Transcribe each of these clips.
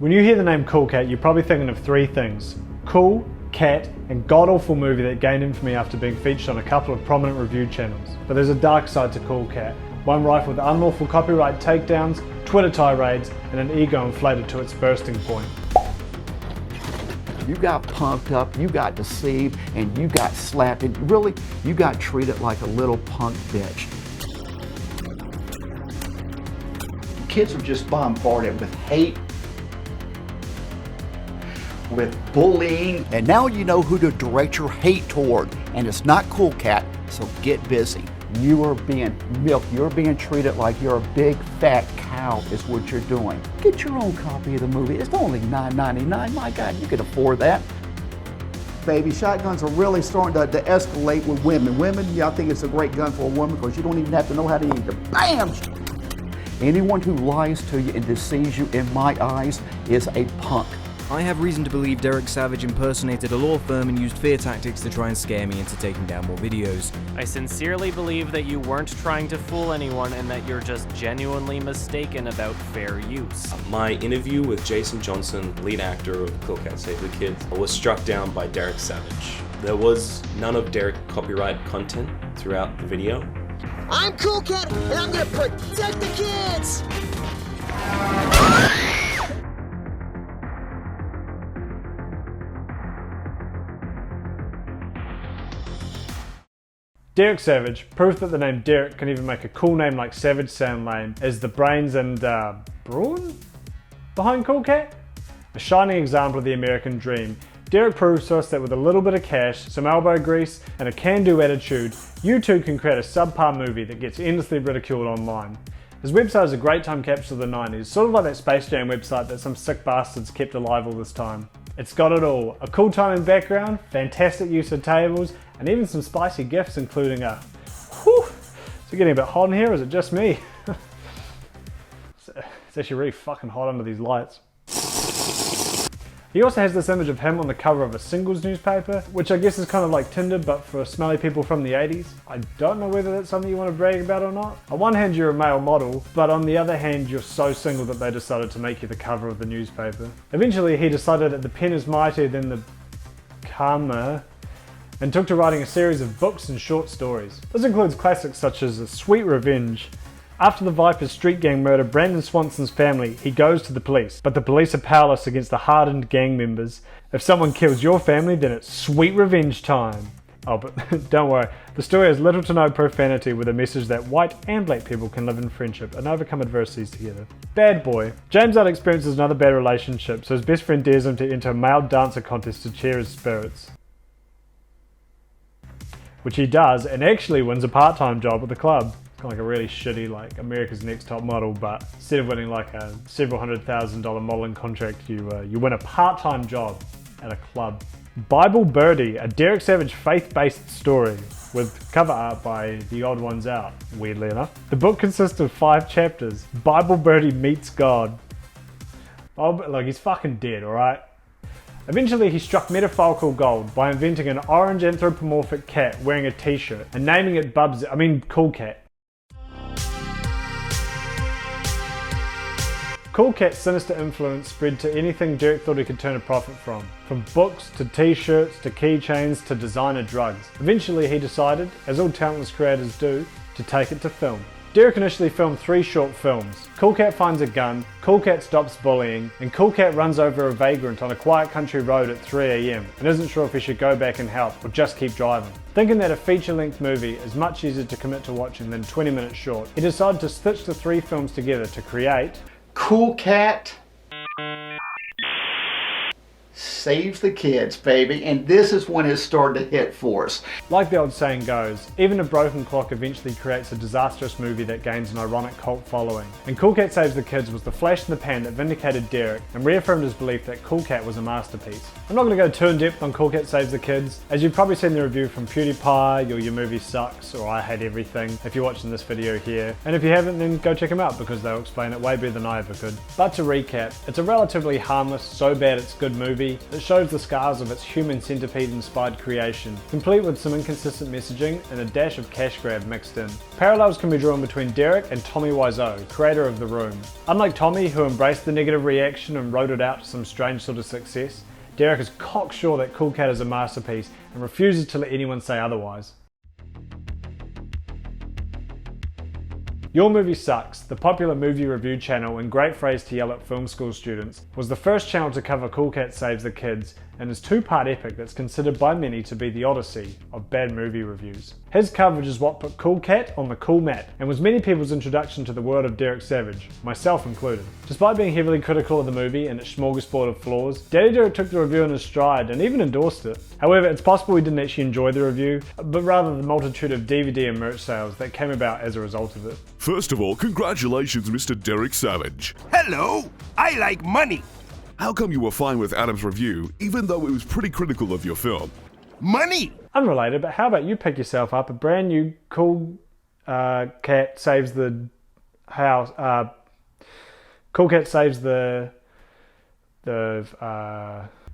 When you hear the name Cool Cat, you're probably thinking of three things: cool, cat, and god-awful movie that gained infamy after being featured on a couple of prominent review channels. But there's a dark side to Cool Cat, one rife with unlawful copyright takedowns, Twitter tirades, and an ego inflated to its bursting point. You got pumped up, you got deceived, and you got slapped, and really, you got treated like a little punk bitch. Kids are just bombarded with hate, with bullying, and now you know who to direct your hate toward, and it's not Cool Cat, so get busy. You are being milked, you're being treated like you're a big fat cow is what you're doing. Get your own copy of the movie, it's only $9.99, my God, you can afford that. Baby, shotguns are really starting to escalate with women. Women, yeah, I think it's a great gun for a woman because you don't even have to know how to use it. Bam! Anyone who lies to you and deceives you, in my eyes, is a punk. I have reason to believe Derek Savage impersonated a law firm and used fear tactics to try and scare me into taking down more videos. I sincerely believe that you weren't trying to fool anyone and that you're just genuinely mistaken about fair use. My interview with Jason Johnson, lead actor of Cool Cat Save the Kids, was struck down by Derek Savage. There was none of Derek copyright content throughout the video. I'm Cool Cat and I'm gonna protect the kids! Derek Savage, proof that the name Derek can even make a cool name like Savage sound lame, is the brains and brawn behind Cool Cat. A shining example of the American dream, Derek proves to us that with a little bit of cash, some elbow grease, and a can-do attitude, you too can create a subpar movie that gets endlessly ridiculed online. His website is a great time capsule of the 90s, sort of like that Space Jam website that some sick bastards kept alive all this time. It's got it all, a cool time in background, fantastic use of tables, and even some spicy gifts including a whew, is it getting a bit hot in here or is it just me? It's actually really fucking hot under these lights. He also has this image of him on the cover of a singles newspaper, which I guess is kind of like Tinder but for smelly people from the 80s. I don't know whether that's something you want to brag about or not. On one hand you're a male model, but on the other hand you're so single that they decided to make you the cover of the newspaper. Eventually he decided that the pen is mightier than the karma and took to writing a series of books and short stories. This includes classics such as Sweet Revenge. After the Vipers street gang murder Brandon Swanson's family, he goes to the police, but the police are powerless against the hardened gang members. If someone kills your family, then it's sweet revenge time. Oh, but don't worry, the story has little to no profanity with a message that white and black people can live in friendship and overcome adversities together. Bad Boy. James Out experiences another bad relationship, so his best friend dares him to enter a male dancer contest to cheer his spirits. Which he does, and actually wins a part-time job at the club. Like a really shitty like America's Next Top Model, but instead of winning like a several $100,000 modeling contract, you win a part-time job at a club. Bible Birdie, a Derek Savage faith-based story with cover art by The Odd Ones Out, weirdly enough. The book consists of 5 chapters. Bible Birdie meets God. Oh, but like he's fucking dead, alright? Eventually he struck metaphorical gold by inventing an orange anthropomorphic cat wearing a t-shirt and naming it Cool Cat. Cool Cat's sinister influence spread to anything Derek thought he could turn a profit from books to t-shirts to keychains to designer drugs. Eventually he decided, as all talentless creators do, to take it to film. Derek initially filmed 3 short films. Cool Cat Finds a Gun, Cool Cat Stops Bullying, and Cool Cat Runs Over a Vagrant on a quiet country road at 3 AM and isn't sure if he should go back and help or just keep driving. Thinking that a feature-length movie is much easier to commit to watching than 20 minutes short, he decided to stitch the 3 films together to create Cool Cat Saves the Kids, baby, and this is when it started to hit for us. Like the old saying goes, even a broken clock eventually creates a disastrous movie that gains an ironic cult following. And Cool Cat Saves the Kids was the flash in the pan that vindicated Derek and reaffirmed his belief that Cool Cat was a masterpiece. I'm not going to go too in depth on Cool Cat Saves the Kids, as you've probably seen the review from PewDiePie, or Your Movie Sucks, or I Hate Everything, if you're watching this video here. And if you haven't, then go check them out because they'll explain it way better than I ever could. But to recap, it's a relatively harmless, so bad it's good movie movie that shows the scars of its human centipede-inspired creation, complete with some inconsistent messaging and a dash of cash grab mixed in. Parallels can be drawn between Derek and Tommy Wiseau, creator of The Room. Unlike Tommy, who embraced the negative reaction and rode it out to some strange sort of success, Derek is cocksure that Cool Cat is a masterpiece and refuses to let anyone say otherwise. Your Movie Sucks, the popular movie review channel and great phrase to yell at film school students, was the first channel to cover Cool Cat Saves the Kids and his two-part epic that's considered by many to be the Odyssey of bad movie reviews. His coverage is what put Cool Cat on the cool mat and was many people's introduction to the world of Derek Savage, myself included. Despite being heavily critical of the movie and its smorgasbord of flaws, Daddy Derek took the review in his stride and even endorsed it. However, it's possible he didn't actually enjoy the review, but rather the multitude of DVD and merch sales that came about as a result of it. First of all, congratulations, Mr. Derek Savage. Hello, I like money. How come you were fine with Adam's review, even though it was pretty critical of your film? Money! Unrelated, but how about you pick yourself up a brand new Cool Cat Saves the House, Cool Cat Saves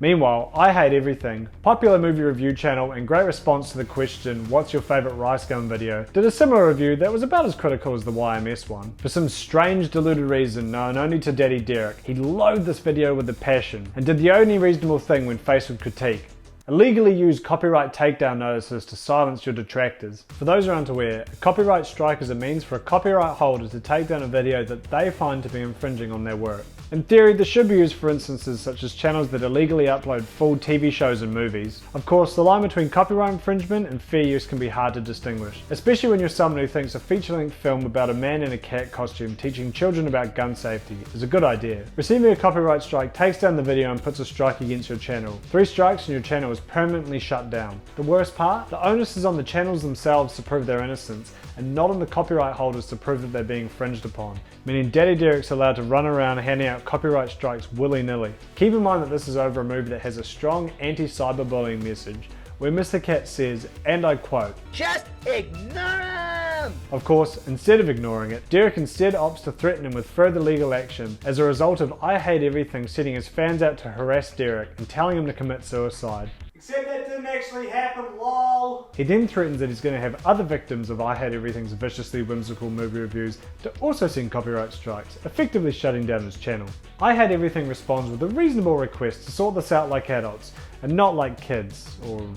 Meanwhile, I Hate Everything, popular movie review channel and great response to the question, what's your favourite rice gum video, did a similar review that was about as critical as the YMS one. For some strange deluded reason known only to Daddy Derek, he loathed this video with a passion and did the only reasonable thing when faced with critique. Illegally use copyright takedown notices to silence your detractors. For those who aren't aware, a copyright strike is a means for a copyright holder to take down a video that they find to be infringing on their work. In theory, this should be used for instances such as channels that illegally upload full TV shows and movies. Of course, the line between copyright infringement and fair use can be hard to distinguish, especially when you're someone who thinks a feature-length film about a man in a cat costume teaching children about gun safety is a good idea. Receiving a copyright strike takes down the video and puts a strike against your channel. 3 strikes and your channel is permanently shut down. The worst part? The onus is on the channels themselves to prove their innocence, and not on the copyright holders to prove that they're being infringed upon, meaning Daddy Derek's allowed to run around handing out copyright strikes willy-nilly. Keep in mind that this is over a movie that has a strong anti-cyberbullying message, where Mr. Cat says, and I quote, Just ignore him! Of course, instead of ignoring it, Derek instead opts to threaten him with further legal action as a result of I Hate Everything setting his fans out to harass Derek and telling him to commit suicide. Except that didn't actually happen, lol. He then threatens that he's going to have other victims of I Hate Everything's viciously whimsical movie reviews to also send copyright strikes, effectively shutting down his channel. I Hate Everything responds with a reasonable request to sort this out like adults, and not like kids, or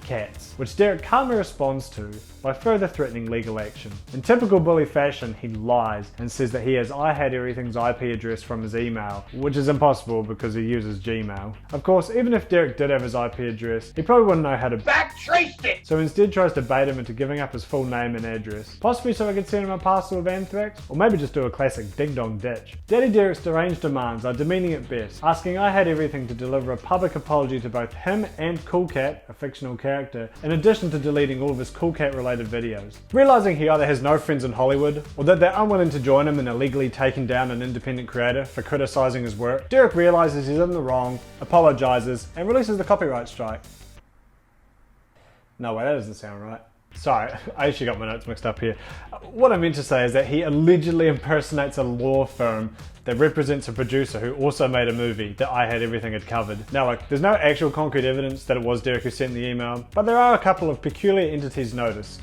cats, which Derek calmly responds to by further threatening legal action. In typical bully fashion, he lies and says that he has I Hate Everything's IP address from his email, which is impossible because he uses Gmail. Of course, even if Derek did have his IP address, he probably wouldn't know how to Backtrace it! so instead tries to bait him into giving up his full name and address, possibly so I could send him a parcel of anthrax, or maybe just do a classic ding-dong ditch. Daddy Derek's deranged demands are demeaning at best, asking I Hate Everything to deliver a public apology to both him and Cool Cat, a fictional character, in addition to deleting all of his Cool Cat related videos. Realising he either has no friends in Hollywood, or that they're unwilling to join him in illegally taking down an independent creator for criticising his work, Derek realises he's in the wrong, apologises, and releases the copyright strike. No way, that doesn't sound right. Sorry, I actually got my notes mixed up here. What I meant to say is that he allegedly impersonates a law firm that represents a producer who also made a movie that I Hate Everything had covered. Now, there's no actual concrete evidence that it was Derek who sent the email, but there are a couple of peculiar entities noticed.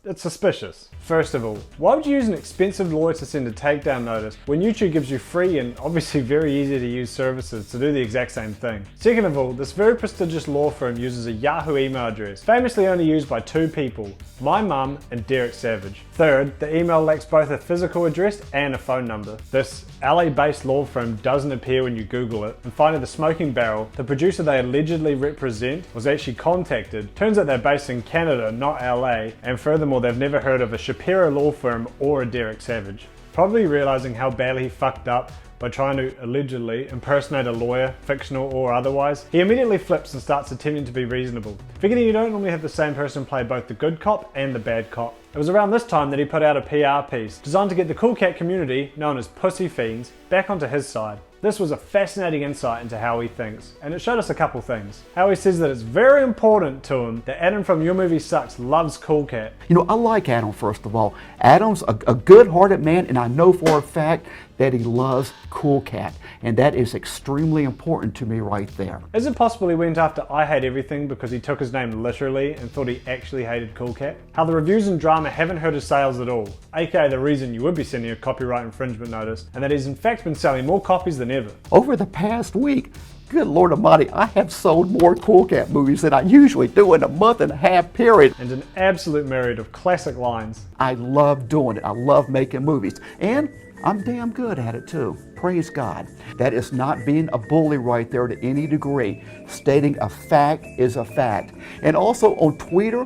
It's suspicious. First of all, why would you use an expensive lawyer to send a takedown notice when YouTube gives you free and obviously very easy to use services to do the exact same thing? Second of all, this very prestigious law firm uses a Yahoo email address, famously only used by 2 people, my mum and Derek Savage. Third, the email lacks both a physical address and a phone number. This LA-based law firm doesn't appear when you Google it, and finally the smoking barrel, the producer they allegedly represent, was actually contacted. Turns out they're based in Canada, not LA, and furthermore they've never heard of a Shapiro law firm or a Derek Savage. Probably realizing how badly he fucked up by trying to allegedly impersonate a lawyer, fictional or otherwise, he immediately flips and starts attempting to be reasonable, figuring you don't normally have the same person play both the good cop and the bad cop. It was around this time that he put out a PR piece designed to get the Cool Cat community, known as Pussy Fiends, back onto his side. This was a fascinating insight into how he thinks, and it showed us a couple things. How he says that it's very important to him that Adam from Your Movie Sucks loves Cool Cat. You know, I like Adam, first of all. Adam's a good-hearted man, and I know for a fact that he loves Cool Cat, and that is extremely important to me right there. Is it possible he went after I Hate Everything because he took his name literally and thought he actually hated Cool Cat? How the reviews and drama haven't hurt his sales at all, aka the reason you would be sending a copyright infringement notice, and that he's in fact been selling more copies than ever. Over the past week, good Lord Almighty, I have sold more Cool Cat movies than I usually do in a month-and-a-half period. And an absolute myriad of classic lines. I love doing it. I love making movies. And I'm damn good at it too. Praise God. That is not being a bully right there to any degree. Stating a fact is a fact. And also on Twitter,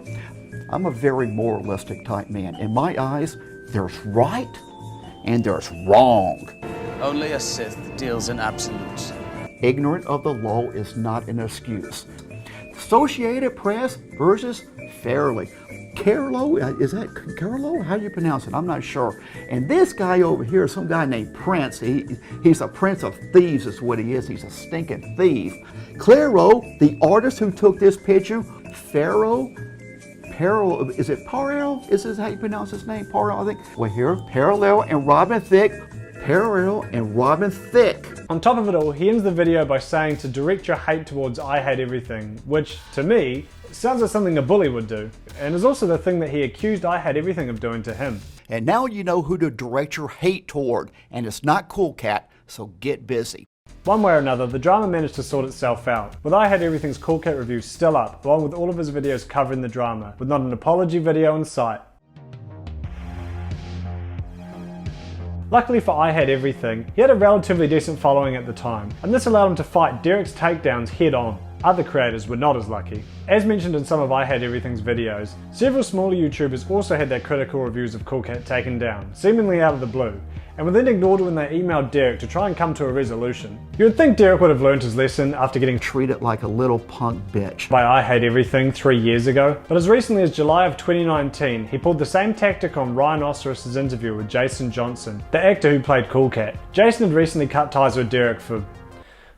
I'm a very moralistic type man. In my eyes, there's right and there's wrong. Only a Sith deals in absolutes. Ignorant of the law is not an excuse. Associated Press versus Fairly. Carlo, is that Carlo? How do you pronounce it? I'm not sure. And this guy over here, some guy named Prince, he's a prince of thieves is what he is. He's a stinking thief. Claro, the artist who took this picture, Parallel, is it Parallel? Is this how you pronounce his name? Parallel, I think. Well, here, Parallel and Robin Thicke. Parallel and Robin Thicke. On top of it all, he ends the video by saying to direct your hate towards I Hate Everything, which, to me, sounds like something a bully would do, and is also the thing that he accused I Hate Everything of doing to him. And now you know who to direct your hate toward, and it's not Cool Cat, so get busy. One way or another, the drama managed to sort itself out, with I Hate Everything's Cool Cat review still up, along with all of his videos covering the drama, with not an apology video in sight. Luckily for I Hate Everything, he had a relatively decent following at the time, and this allowed him to fight Derek's takedowns head on. Other creators were not as lucky. As mentioned in some of I Hate Everything's videos, several smaller YouTubers also had their critical reviews of Cool Cat taken down, seemingly out of the blue, and were then ignored when they emailed Derek to try and come to a resolution. You would think Derek would have learned his lesson after getting treated like a little punk bitch by I Hate Everything 3 years ago, but as recently as July of 2019, he pulled the same tactic on Ryan Osiris's interview with Jason Johnson, the actor who played Cool Cat. Jason had recently cut ties with Derek for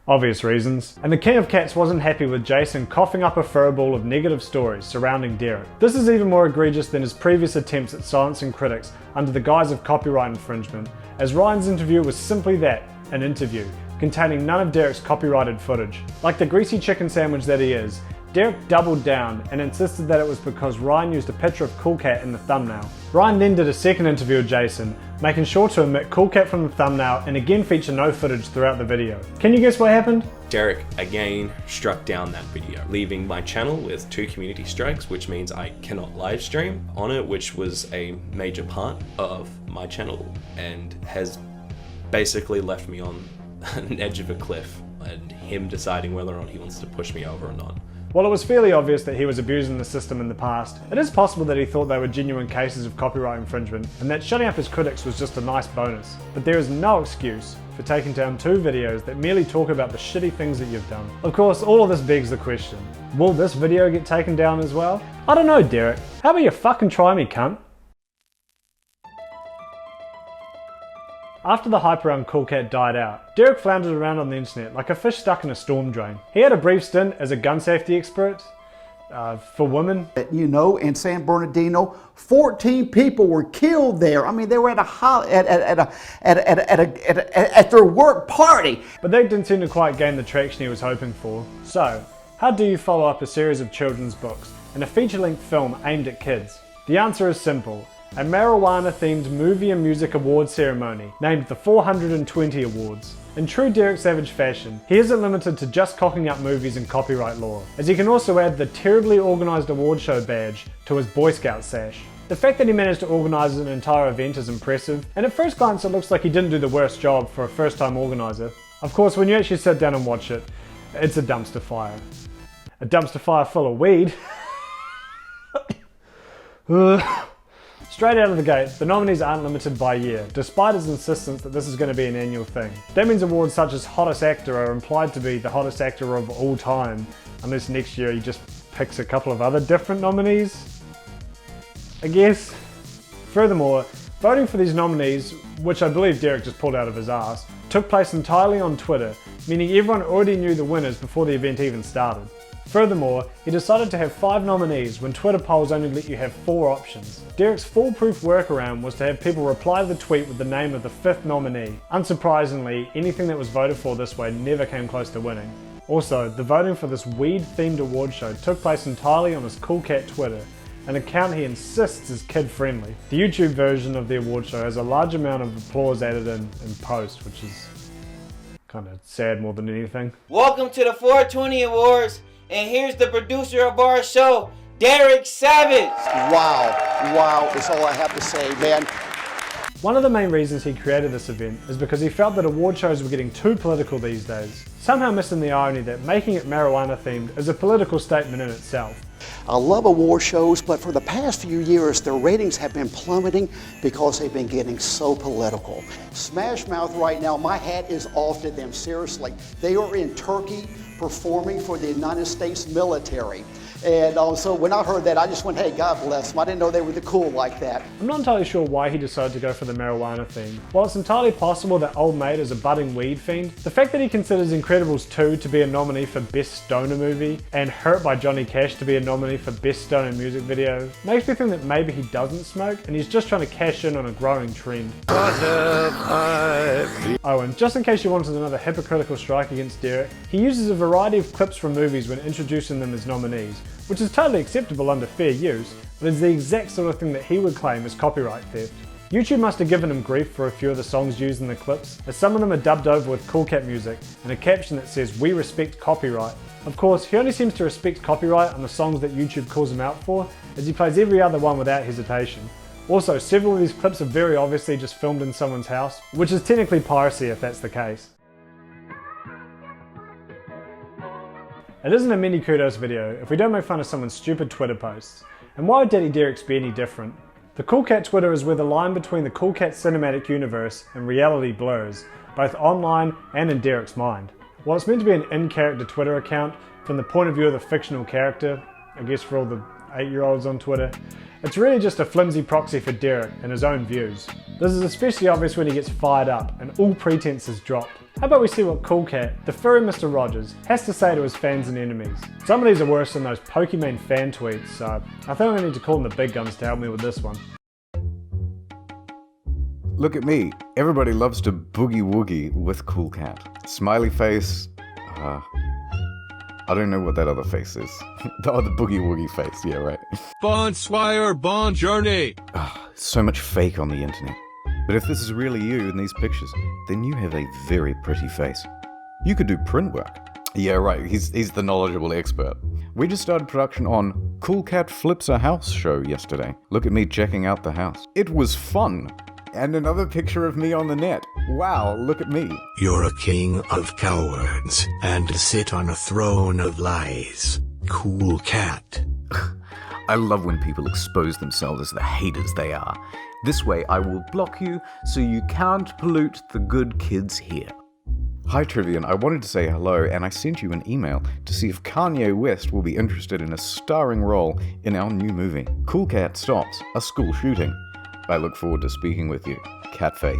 obvious reasons, and the King of Cats wasn't happy with Jason coughing up a furball of negative stories surrounding Derek. This is even more egregious than his previous attempts at silencing critics under the guise of copyright infringement, as Ryan's interview was simply that, an interview, containing none of Derek's copyrighted footage. Like the greasy chicken sandwich that he is, Derek doubled down and insisted that it was because Ryan used a picture of Cool Cat in the thumbnail. Ryan then did a second interview with Jason, making sure to omit Cool Cat from the thumbnail and again feature no footage throughout the video. Can you guess what happened? Derek again struck down that video, leaving my channel with 2 community strikes, which means I cannot live stream on it, which was a major part of my channel and has basically left me on an edge of a cliff and him deciding whether or not he wants to push me over or not. While it was fairly obvious that he was abusing the system in the past, it is possible that he thought they were genuine cases of copyright infringement and that shutting up his critics was just a nice bonus. But there is no excuse for taking down 2 videos that merely talk about the shitty things that you've done. Of course, all of this begs the question, will this video get taken down as well? I don't know, Derek. How about you fucking try me, cunt? After the hype around Cool Cat died out, Derek floundered around on the internet like a fish stuck in a storm drain. He had a brief stint as a gun safety expert for women. You know, in San Bernardino, 14 people were killed there. I mean, they were at their work party. But that didn't seem to quite gain the traction he was hoping for. So, how do you follow up a series of children's books and a feature-length film aimed at kids? The answer is simple. A marijuana-themed movie and music award ceremony, named the 420 Awards. In true Derek Savage fashion, he isn't limited to just cocking up movies and copyright law, as he can also add the terribly organised award show badge to his Boy Scout sash. The fact that he managed to organise an entire event is impressive, and at first glance it looks like he didn't do the worst job for a first-time organiser. Of course, when you actually sit down and watch it, it's a dumpster fire. A dumpster fire full of weed. Straight out of the gate, the nominees aren't limited by year, despite his insistence that this is going to be an annual thing. That means awards such as Hottest Actor are implied to be the hottest actor of all time, unless next year he just picks a couple of other different nominees, I guess. Furthermore, voting for these nominees, which I believe Derek just pulled out of his ass, took place entirely on Twitter, meaning everyone already knew the winners before the event even started. Furthermore, he decided to have 5 nominees when Twitter polls only let you have 4 options. Derek's foolproof workaround was to have people reply to the tweet with the name of the 5th nominee. Unsurprisingly, anything that was voted for this way never came close to winning. Also, the voting for this weed-themed award show took place entirely on his Cool Cat Twitter, an account he insists is kid-friendly. The YouTube version of the award show has a large amount of applause added in post, which is kind of sad more than anything. Welcome to the 420 Awards, and here's the producer of our show, Derek Savage. Wow, is all I have to say, man. One of the main reasons he created this event is because he felt that award shows were getting too political these days, somehow missing the irony that making it marijuana themed is a political statement in itself. I love award shows, but for the past few years, their ratings have been plummeting because they've been getting so political. Smash Mouth right now, my hat is off to them, seriously. They are in Turkey performing for the United States military. And so when I heard that, I just went, hey, God bless them. I didn't know they were cool like that. I'm not entirely sure why he decided to go for the marijuana theme. While it's entirely possible that Old Mate is a budding weed fiend, the fact that he considers Incredibles 2 to be a nominee for Best Stoner Movie and Hurt by Johnny Cash to be a nominee for Best Stoner Music Video makes me think that maybe he doesn't smoke and he's just trying to cash in on a growing trend. Oh, and just in case you wanted another hypocritical strike against Derek, he uses a variety of clips from movies when introducing them as nominees, which is totally acceptable under fair use, but is the exact sort of thing that he would claim is copyright theft. YouTube must have given him grief for a few of the songs used in the clips, as some of them are dubbed over with Cool Cat music and a caption that says, "We respect copyright." Of course, he only seems to respect copyright on the songs that YouTube calls him out for, as he plays every other one without hesitation. Also, several of these clips are very obviously just filmed in someone's house, which is technically piracy if that's the case. It isn't a mini kudos video if we don't make fun of someone's stupid Twitter posts. And why would Daddy Derek's be any different? The Cool Cat Twitter is where the line between the Cool Cat cinematic universe and reality blurs, both online and in Derek's mind. While it's meant to be an in-character Twitter account from the point of view of the fictional character, I guess for all the 8-year-olds on Twitter, it's really just a flimsy proxy for Derek and his own views. This is especially obvious when he gets fired up and all pretense is dropped. How about we see what Cool Cat, the furry Mr. Rogers, has to say to his fans and enemies. Some of these are worse than those Pokemon fan tweets, so I think I need to call in the big guns to help me with this one. Look at me. Everybody loves to boogie woogie with Cool Cat. Smiley face. I don't know what that other face is. Oh, the boogie woogie face. Yeah, right. Bonsoir, bon journey. So much fake on the internet. But if this is really you in these pictures, then you have a very pretty face. You could do print work. Yeah, right, he's the knowledgeable expert. We just started production on Cool Cat Flips a House show yesterday. Look at me checking out the house. It was fun. And another picture of me on the net. Wow, look at me. You're a king of cowards and sit on a throne of lies. Cool Cat. I love when people expose themselves as the haters they are. This way I will block you so you can't pollute the good kids here. Hi Trivian, I wanted to say hello and I sent you an email to see if Kanye West will be interested in a starring role in our new movie, Cool Cat Stops a School Shooting. I look forward to speaking with you, Catface.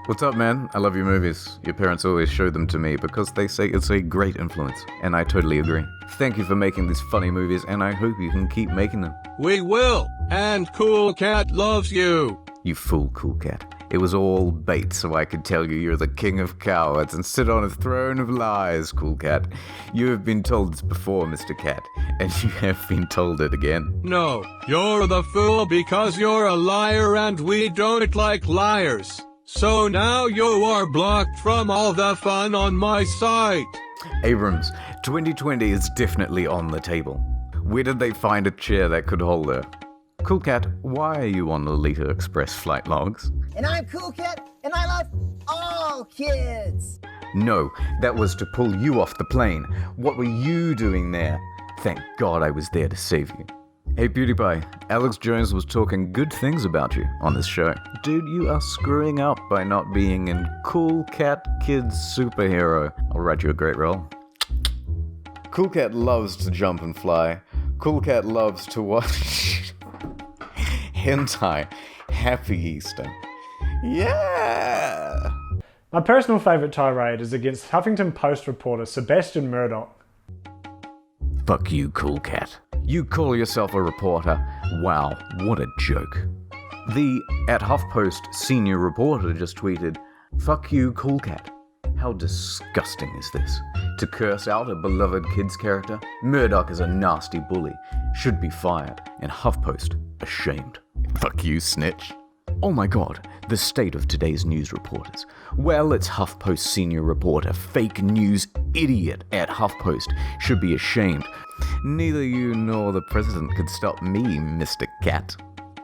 What's up, man? I love your movies. Your parents always show them to me because they say it's a great influence, and I totally agree. Thank you for making these funny movies, and I hope you can keep making them. We will, and Cool Cat loves you. You fool, Cool Cat. It was all bait so I could tell you you're the king of cowards and sit on a throne of lies, Cool Cat. You have been told this before, Mr. Cat, and you have been told it again. No, you're the fool because you're a liar and we don't like liars. So now you are blocked from all the fun on my site. Abrams, 2020 is definitely on the table. Where did they find a chair that could hold her? Cool Cat, why are you on the Lolita Express flight logs? And I'm Cool Cat, and I love all kids. No, that was to pull you off the plane. What were you doing there? Thank God I was there to save you. Hey PewDiePie, Alex Jones was talking good things about you on this show. Dude, you are screwing up by not being in Cool Cat Kids Superhero. I'll write you a great role. Cool Cat loves to jump and fly. Cool Cat loves to watch hentai. Happy Easter. Yeah! My personal favourite tirade is against Huffington Post reporter Sebastian Murdoch. Fuck you, Cool Cat. You call yourself a reporter? Wow, what a joke. The @HuffPost senior reporter just tweeted, "Fuck you, Cool Cat." How disgusting is this? To curse out a beloved kids character? Murdoch is a nasty bully, should be fired, and HuffPost ashamed. Fuck you, snitch. Oh my god, the state of today's news reporters. Well, it's HuffPost senior reporter, fake news idiot @HuffPost should be ashamed. Neither you nor the president could stop me, Mr. Cat.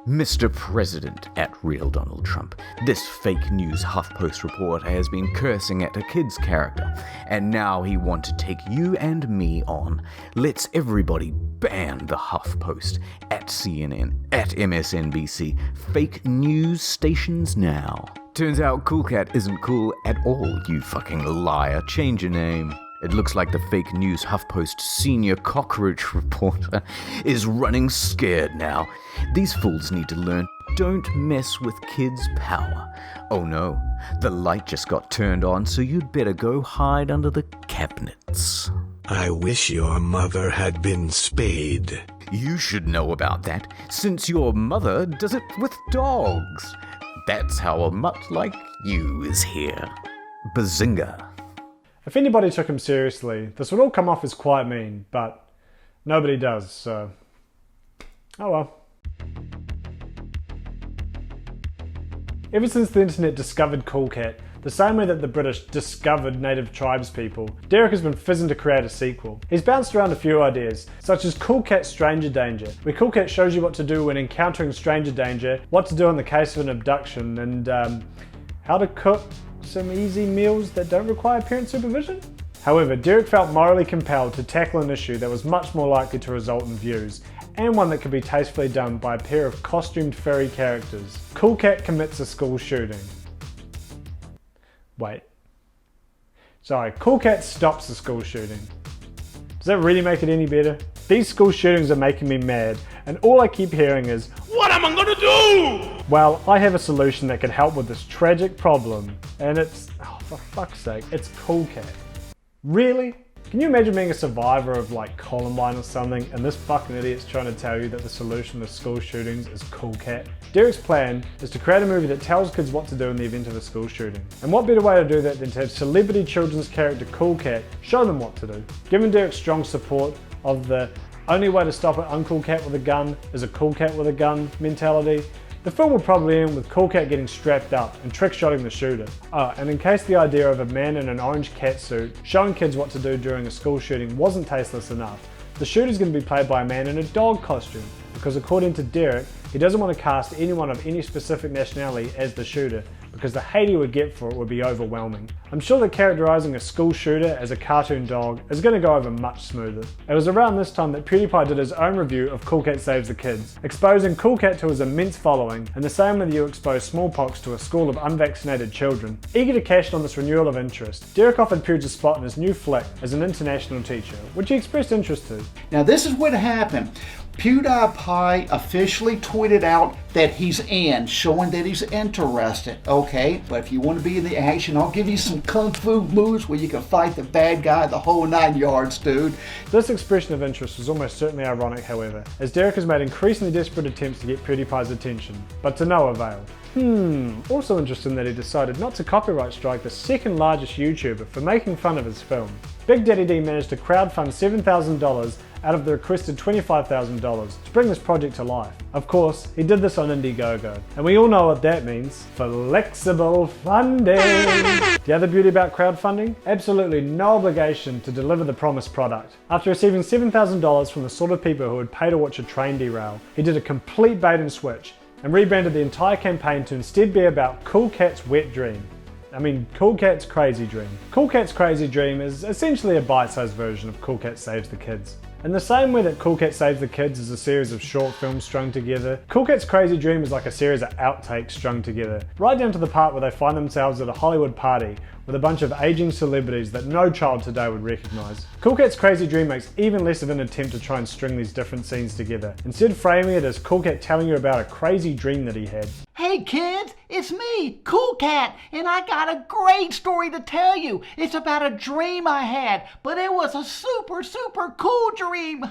Mr. President @RealDonaldTrump. This fake news HuffPost reporter has been cursing at a kid's character, and now he wants to take you and me on. Let's everybody ban the HuffPost, @CNN, @MSNBC, fake news stations now. Turns out Cool Cat isn't cool at all, you fucking liar. Change your name. It looks like the fake news HuffPost senior cockroach reporter is running scared now. These fools need to learn, don't mess with kids' power. Oh no, the light just got turned on, so you'd better go hide under the cabinets. I wish your mother had been spayed. You should know about that, since your mother does it with dogs. That's how a mutt like you is here. Bazinga. If anybody took him seriously, this would all come off as quite mean, but nobody does, so oh well. Ever since the internet discovered Cool Cat, the same way that the British discovered native tribes people, Derek has been fizzing to create a sequel. He's bounced around a few ideas, such as Cool Cat Stranger Danger, where Cool Cat shows you what to do when encountering stranger danger, what to do in the case of an abduction, and how to cook some easy meals that don't require parent supervision? However, Derek felt morally compelled to tackle an issue that was much more likely to result in views, and one that could be tastefully done by a pair of costumed furry characters. Cool Cat commits a school shooting. Wait. Sorry, Cool Cat stops the school shooting. Does that really make it any better? These school shootings are making me mad, and all I keep hearing is, "What am I gonna do?" Well, I have a solution that could help with this tragic problem, and it's, oh, for fuck's sake, it's Cool Cat. Really? Can you imagine being a survivor of like Columbine or something, and this fucking idiot's trying to tell you that the solution to school shootings is Cool Cat? Derek's plan is to create a movie that tells kids what to do in the event of a school shooting. And what better way to do that than to have celebrity children's character Cool Cat show them what to do? Given Derek's strong support of the only way to stop an uncool cat with a gun is a cool cat with a gun mentality, the film will probably end with Cool Cat getting strapped up and trick-shotting the shooter. Oh, and in case the idea of a man in an orange cat suit showing kids what to do during a school shooting wasn't tasteless enough, the shooter's going to be played by a man in a dog costume, because according to Derek, he doesn't want to cast anyone of any specific nationality as the shooter, because the hate he would get for it would be overwhelming. I'm sure that characterizing a school shooter as a cartoon dog is going to go over much smoother. It was around this time that PewDiePie did his own review of Cool Cat Saves the Kids, exposing Cool Cat to his immense following in the same way that you expose smallpox to a school of unvaccinated children. Eager to cash in on this renewal of interest, Derek offered Pewds a spot in his new flick as an international teacher, which he expressed interest to. Now this is what happened. PewDiePie officially tweeted out that he's in, showing that he's interested. Okay, but if you want to be in the action, I'll give you some kung fu moves where you can fight the bad guy the whole 9 yards, dude. This expression of interest was almost certainly ironic, however, as Derek has made increasingly desperate attempts to get PewDiePie's attention, but to no avail. Also interesting that he decided not to copyright strike the second largest YouTuber for making fun of his film. Big Daddy D managed to crowdfund $7,000 out of the requested $25,000 to bring this project to life. Of course, he did this on Indiegogo, and we all know what that means. Flexible funding! The other beauty about crowdfunding? Absolutely no obligation to deliver the promised product. After receiving $7,000 from the sort of people who would pay to watch a train derail, he did a complete bait and switch and rebranded the entire campaign to instead be about Cool Cat's wet dream. I mean, Cool Cat's crazy dream. Cool Cat's crazy dream is essentially a bite-sized version of Cool Cat Saves the Kids. In the same way that Cool Cat Saves the Kids is a series of short films strung together, Cool Cat's Crazy Dream is like a series of outtakes strung together, right down to the part where they find themselves at a Hollywood party with a bunch of aging celebrities that no child today would recognise. Cool Cat's Crazy Dream makes even less of an attempt to try and string these different scenes together, instead framing it as Cool Cat telling you about a crazy dream that he had. Hey Hey kids, it's me, Cool Cat, and I got a great story to tell you. It's about a dream I had, but it was a super cool dream.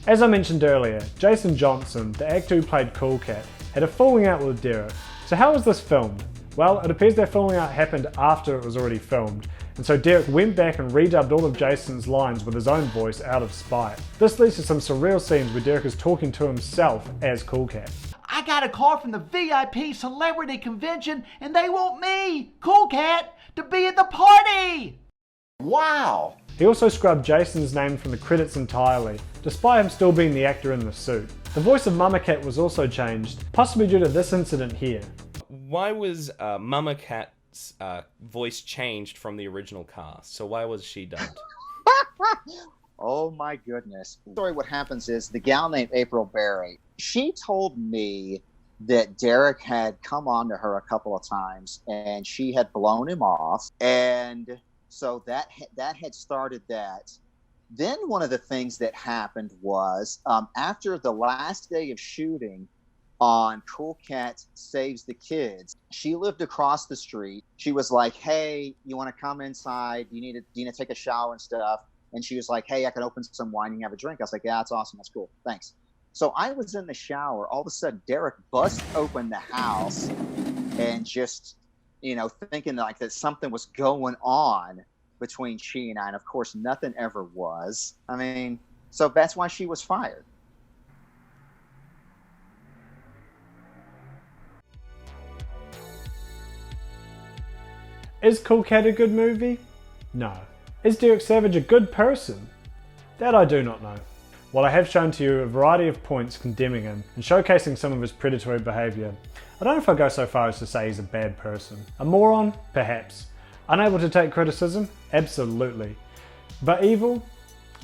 As I mentioned earlier, Jason Johnson, the actor who played Cool Cat, had a falling out with Derek. So how was this filmed? Well, it appears that falling out happened after it was already filmed, and so Derek went back and redubbed all of Jason's lines with his own voice out of spite. This leads to some surreal scenes where Derek is talking to himself as Cool Cat. I got a call from the VIP celebrity convention and they want me, Cool Cat, to be at the party! Wow! He also scrubbed Jason's name from the credits entirely, despite him still being the actor in the suit. The voice of Mama Cat was also changed, possibly due to this incident here. Why was Mama Cat's voice changed from the original cast? So why was she dubbed? Oh my goodness. Story, what happens is the gal named April Berry, she told me that Derek had come on to her a couple of times and she had blown him off. And so that had started that. Then one of the things that happened was after the last day of shooting on Cool Cat Saves the Kids, she lived across the street. She was like, hey, you want to come inside? You need to take a shower and stuff. And she was like, hey, I can open some wine and have a drink. I was like, yeah, that's awesome. That's cool. Thanks. So I was in the shower. All of a sudden, Derek bust open the house and just, thinking like that something was going on between she and I. And of course, nothing ever was. I mean, so that's why she was fired. Is Cool Cat a good movie? No. Is Derek Savage a good person? That I do not know. While I have shown to you a variety of points condemning him and showcasing some of his predatory behaviour, I don't know if I go so far as to say he's a bad person. A moron? Perhaps. Unable to take criticism? Absolutely. But evil?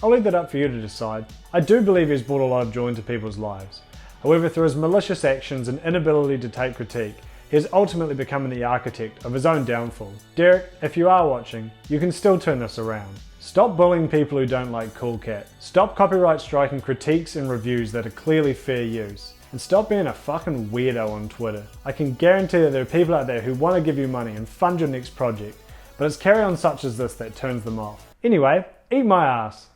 I'll leave that up for you to decide. I do believe he's brought a lot of joy into people's lives. However, through his malicious actions and inability to take critique, he has ultimately become the architect of his own downfall. Derek, if you are watching, you can still turn this around. Stop bullying people who don't like Cool Cat. Stop copyright striking critiques and reviews that are clearly fair use. And stop being a fucking weirdo on Twitter. I can guarantee that there are people out there who want to give you money and fund your next project, but it's carry on such as this that turns them off. Anyway, eat my ass.